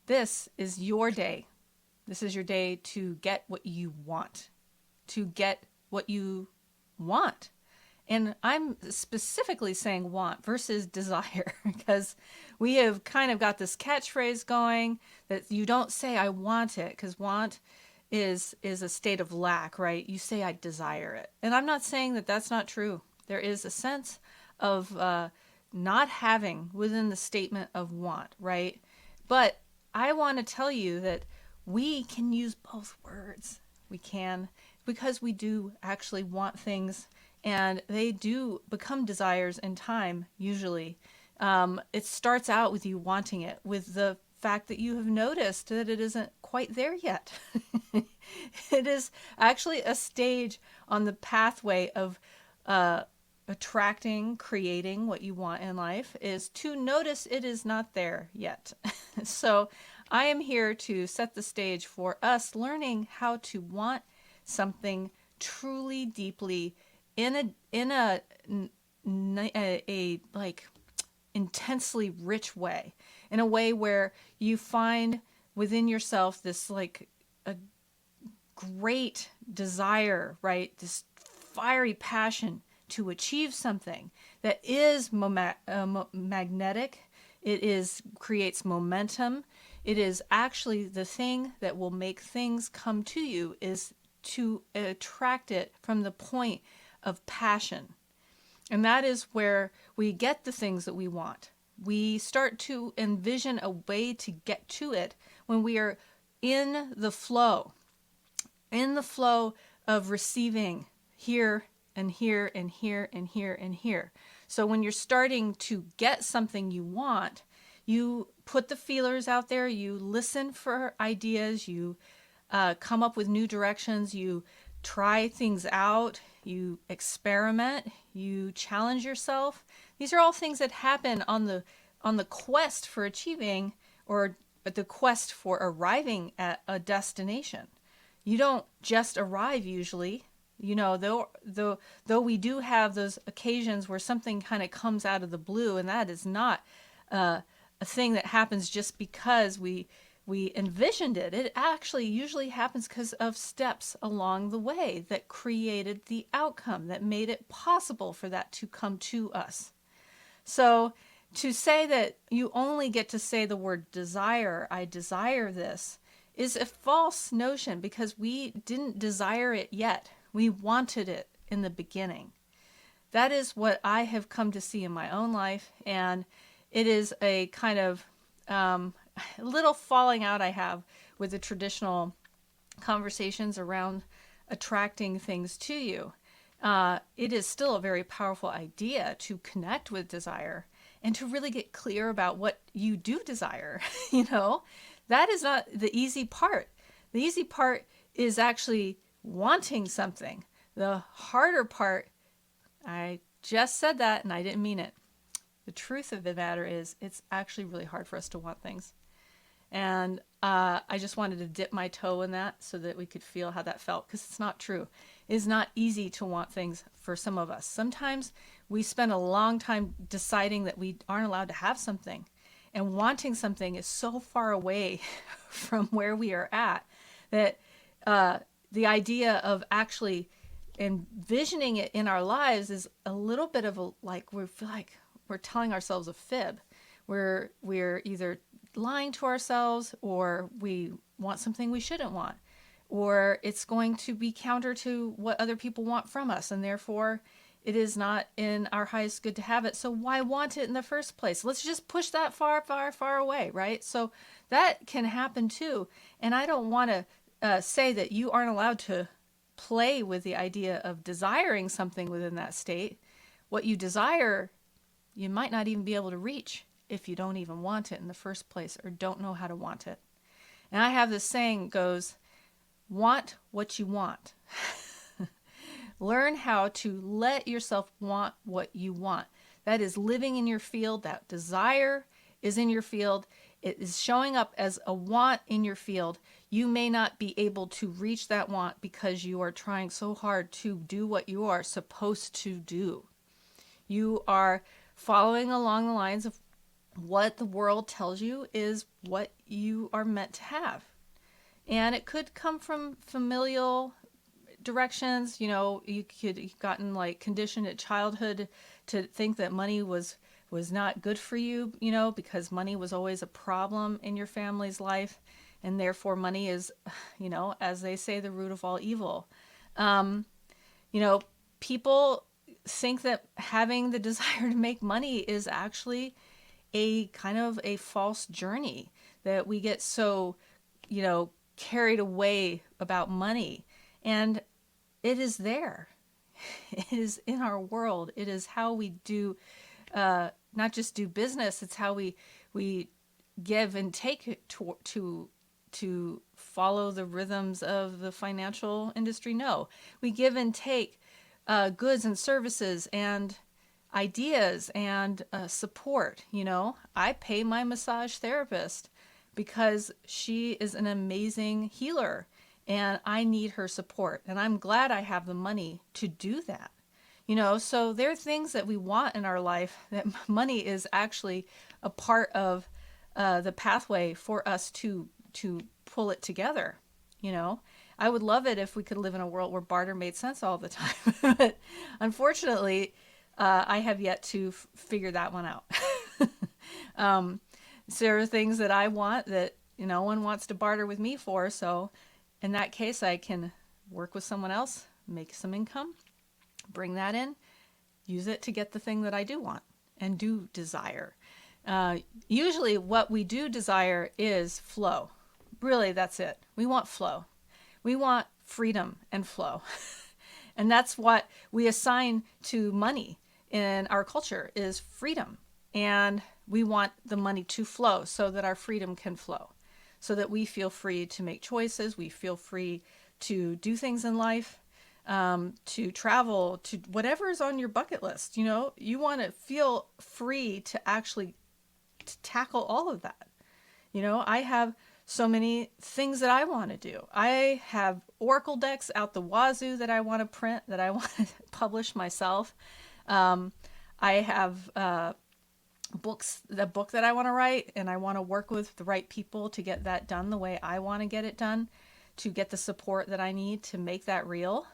this is your day. This is your day to get what you want, to get what you want. And I'm specifically saying want versus desire because we have kind of got this catchphrase going that you don't say I want it, because want is a state of lack, right? You say I desire it. And I'm not saying that that's not true. There is a sense of not having within the statement of want, right? But I want to tell you that we can use both words. We can, because we do actually want things, and they do become desires in time, usually. It starts out with you wanting it, with the fact that you have noticed that it isn't quite there yet. It is actually a stage on the pathway of attracting, creating what you want in life, is to notice it is not there yet. So I am here to set the stage for us learning how to want something truly deeply in a like intensely rich way, in a way where you find within yourself this like a great desire, right? This fiery passion to achieve something that is magnetic. It is creates momentum. It is actually the thing that will make things come to you, is to attract it from the point of passion. And that is where we get the things that we want. We start to envision a way to get to it when we are in the flow of receiving here and here and here and here and here. So when you're starting to get something you want, you put the feelers out there, you listen for ideas, you come up with new directions, you try things out, you experiment, you challenge yourself. These are all things that happen on the quest for achieving, or the quest for arriving at a destination. You don't just arrive usually. You know, though we do have those occasions where something kind of comes out of the blue, and that is not a thing that happens just because we envisioned it. It actually usually happens because of steps along the way that created the outcome, that made it possible for that to come to us. So to say that you only get to say the word desire, I desire this, is a false notion, because we didn't desire it yet. We wanted it in the beginning. That is what I have come to see in my own life, and it is a kind of little falling out I have with the traditional conversations around attracting things to you. It is still a very powerful idea to connect with desire and to really get clear about what you do desire. You know, that is not the easy part. The easy part is actually wanting something. The harder part, I just said that and I didn't mean it. The truth of the matter is, it's actually really hard for us to want things. And I just wanted to dip my toe in that so that we could feel how that felt, because it's not true. It is not easy to want things for some of us. Sometimes we spend a long time deciding that we aren't allowed to have something. And wanting something is so far away from where we are at that the idea of actually envisioning it in our lives is a little bit of a, like, we feel like we're telling ourselves a fib. We're either lying to ourselves, or we want something we shouldn't want, or it's going to be counter to what other people want from us, and therefore it is not in our highest good to have it. So why want it in the first place? Let's just push that far, far, far away, right? So that can happen too. And I don't want to say that you aren't allowed to play with the idea of desiring something within that state. What you desire, you might not even be able to reach if you don't even want it in the first place, or don't know how to want it. And I have this saying goes, want what you want. Learn how to let yourself want what you want. That is living in your field. That desire is in your field. It is showing up as a want in your field. You may not be able to reach that want because you are trying so hard to do what you are supposed to do. You are following along the lines of what the world tells you is what you are meant to have. And it could come from familial directions. You could have gotten like conditioned at childhood to think that money was not good for you, because money was always a problem in your family's life, and therefore money is, as they say, the root of all evil. Um, People think that having the desire to make money is actually a kind of a false journey, that we get so, carried away about money. And it is there. It is in our world. It is how we do, not just do business. It's how we give and take to follow the rhythms of the financial industry. No, we give and take goods and services and ideas and support. I pay my massage therapist because she is an amazing healer and I need her support. And I'm glad I have the money to do that. So there are things that we want in our life that money is actually a part of the pathway for us to pull it together. I would love it if we could live in a world where barter made sense all the time. But unfortunately, I have yet to figure that one out. So there are things that I want that no one wants to barter with me for. So in that case, I can work with someone else, make some income, bring that in, use it to get the thing that I do want and do desire. Usually what we do desire is flow. Really, that's it. We want flow. We want freedom and flow. And that's what we assign to money in our culture is freedom. And we want the money to flow so that our freedom can flow, so that we feel free to make choices. We feel free to do things in life, to travel, to whatever is on your bucket list. You want to feel free to actually tackle all of that. I have so many things that I want to do. I have Oracle decks out the wazoo that I want to print, that I want to publish myself. I have the book that I want to write, and I want to work with the right people to get that done the way I want to get it done, to get the support that I need to make that real.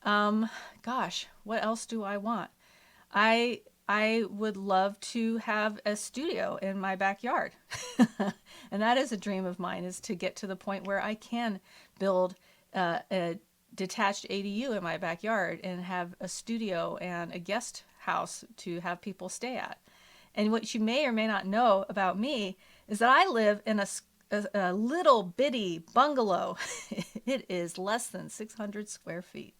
Gosh, what else do I want? I would love to have a studio in my backyard. And that is a dream of mine, is to get to the point where I can build a detached ADU in my backyard and have a studio and a guest house to have people stay at. And what you may or may not know about me is that I live in a little bitty bungalow. It is less than 600 square feet.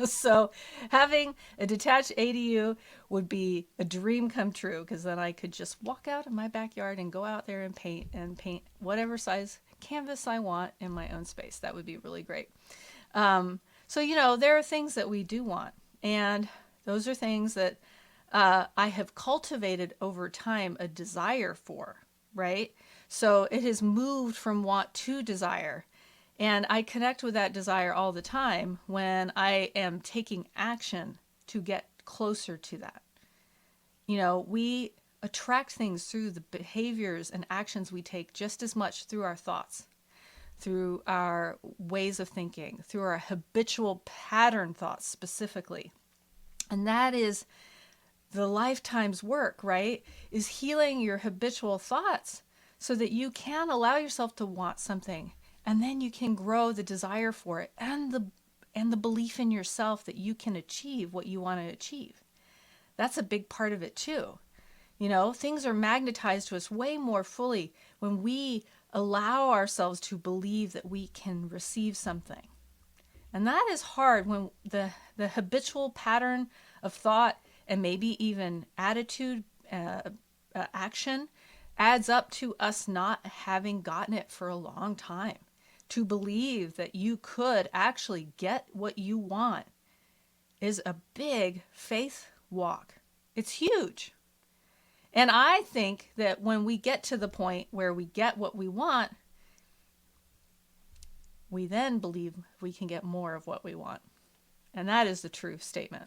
So having a detached ADU would be a dream come true, because then I could just walk out of my backyard and go out there and paint whatever size canvas I want in my own space. That would be really great. So, there are things that we do want. And those are things that I have cultivated over time a desire for, right? So it has moved from want to desire. And I connect with that desire all the time when I am taking action to get closer to that. We attract things through the behaviors and actions we take just as much through our thoughts, through our ways of thinking, through our habitual pattern thoughts specifically. And that is the lifetime's work, right? Is healing your habitual thoughts so that you can allow yourself to want something, and then you can grow the desire for it and the belief in yourself that you can achieve what you want to achieve. That's a big part of it too. Things are magnetized to us way more fully when we allow ourselves to believe that we can receive something. And that is hard when the habitual pattern of thought and maybe even attitude, action adds up to us not having gotten it for a long time. To believe that you could actually get what you want is a big faith walk. It's huge. And I think that when we get to the point where we get what we want, we then believe we can get more of what we want. And that is the true statement.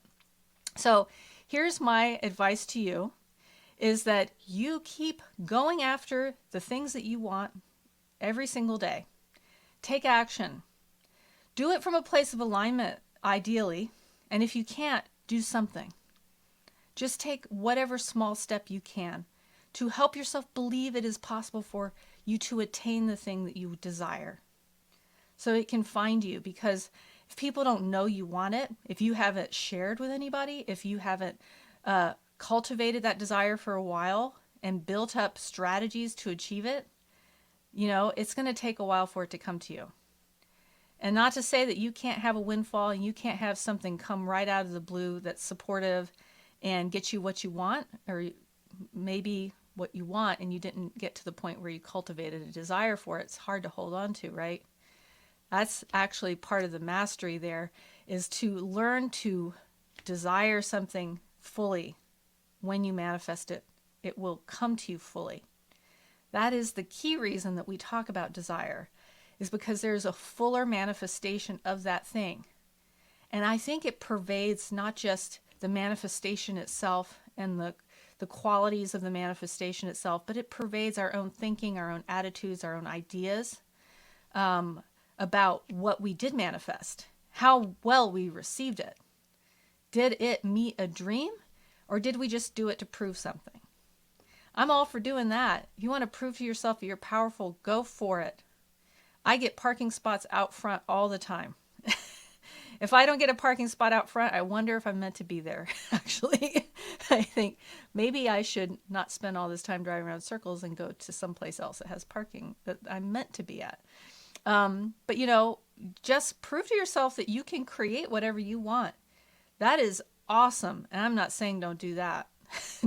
So here's my advice to you, is that you keep going after the things that you want every single day. Take action. Do it from a place of alignment, ideally. And if you can't, do something. Just take whatever small step you can to help yourself believe it is possible for you to attain the thing that you desire. So it can find you, because if people don't know you want it, if you haven't shared with anybody, if you haven't cultivated that desire for a while and built up strategies to achieve it, it's going to take a while for it to come to you. And not to say that you can't have a windfall and you can't have something come right out of the blue that's supportive and get you what you want, or maybe what you want and you didn't get to the point where you cultivated a desire for it. It's hard to hold on to, right? That's actually part of the mastery there, is to learn to desire something fully. When you manifest it, it will come to you fully. That is the key reason that we talk about desire, is because there's a fuller manifestation of that thing. And I think it pervades not just the manifestation itself and the qualities of the manifestation itself, but it pervades our own thinking, our own attitudes, our own ideas about what we did manifest, how well we received it. Did it meet a dream, or did we just do it to prove something? I'm all for doing that. If you want to prove to yourself that you're powerful, go for it. I get parking spots out front all the time. If I don't get a parking spot out front, I wonder if I'm meant to be there, actually. I think maybe I should not spend all this time driving around circles and go to someplace else that has parking that I'm meant to be at. But just prove to yourself that you can create whatever you want. That is awesome. And I'm not saying don't do that.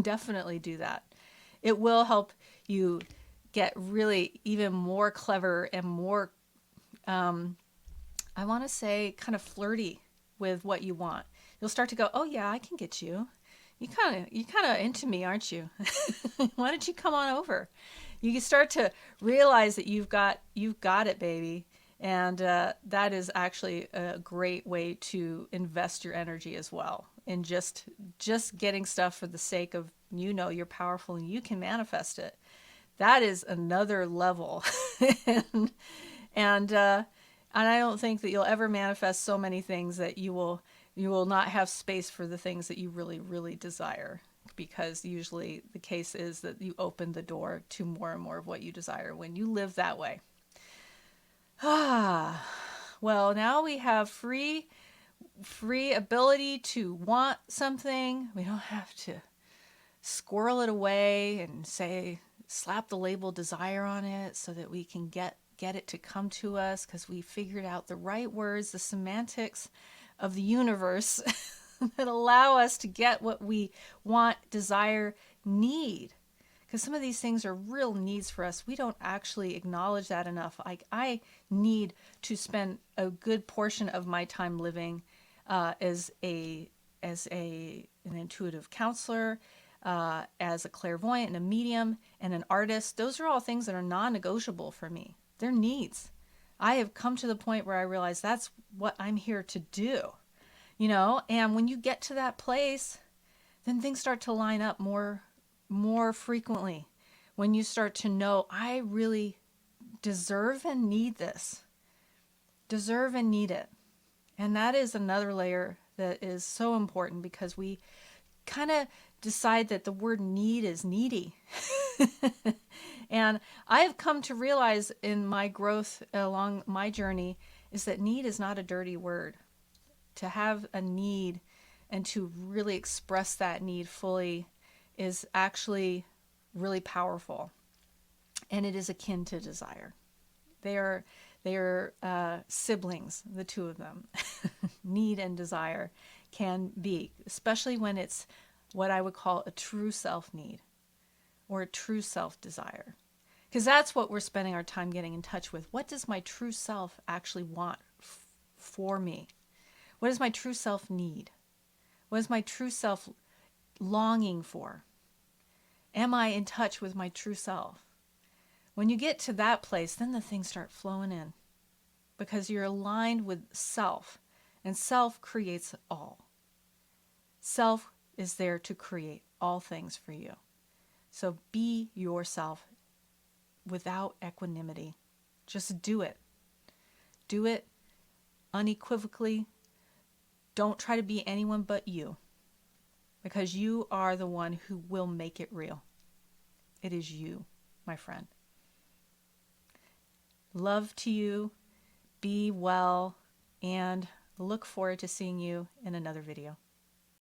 Definitely do that. It will help you get really even more clever and more, I want to say, kind of flirty with what you want. You'll start to go, oh yeah, I can get you. You kind of into me, aren't you? Why don't you come on over? You can start to realize that you've got it, baby. And that is actually a great way to invest your energy as well. In just getting stuff for the sake of, you're powerful and you can manifest it. That is another level. and I don't think that you'll ever manifest so many things that you will not have space for the things that you really, really desire. Because usually the case is that you open the door to more and more of what you desire when you live that way. Well, now we have free ability to want something. We don't have to squirrel it away and slap the label desire on it so that we can get it to come to us, because we figured out the right words, the semantics of the universe that allow us to get what we want, desire, need. Because some of these things are real needs for us. We don't actually acknowledge that enough. I need to spend a good portion of my time living as an intuitive counselor, as a clairvoyant and a medium and an artist. Those are all things that are non-negotiable for me. They're needs. I have come to the point where I realize that's what I'm here to do. And when you get to that place, then things start to line up more frequently. When you start to know, I really deserve and need this. Deserve and need it. And that is another layer that is so important, because we kind of decide that the word need is needy. And I have come to realize in my growth along my journey is that need is not a dirty word. To have a need and to really express that need fully is actually really powerful. And it is akin to desire. They are siblings, the two of them. Need and desire can be, especially when it's what I would call a true self need or a true self desire. Because that's what we're spending our time getting in touch with. What does my true self actually want for me? What does my true self need? What is my true self longing for? Am I in touch with my true self? When you get to that place, then the things start flowing in, because you're aligned with self, and self creates all. Self is there to create all things for you. So be yourself without equanimity. Just do it. Do it unequivocally. Don't try to be anyone but you, because you are the one who will make it real. It is you, my friend. Love to you. Be well, and look forward to seeing you in another video.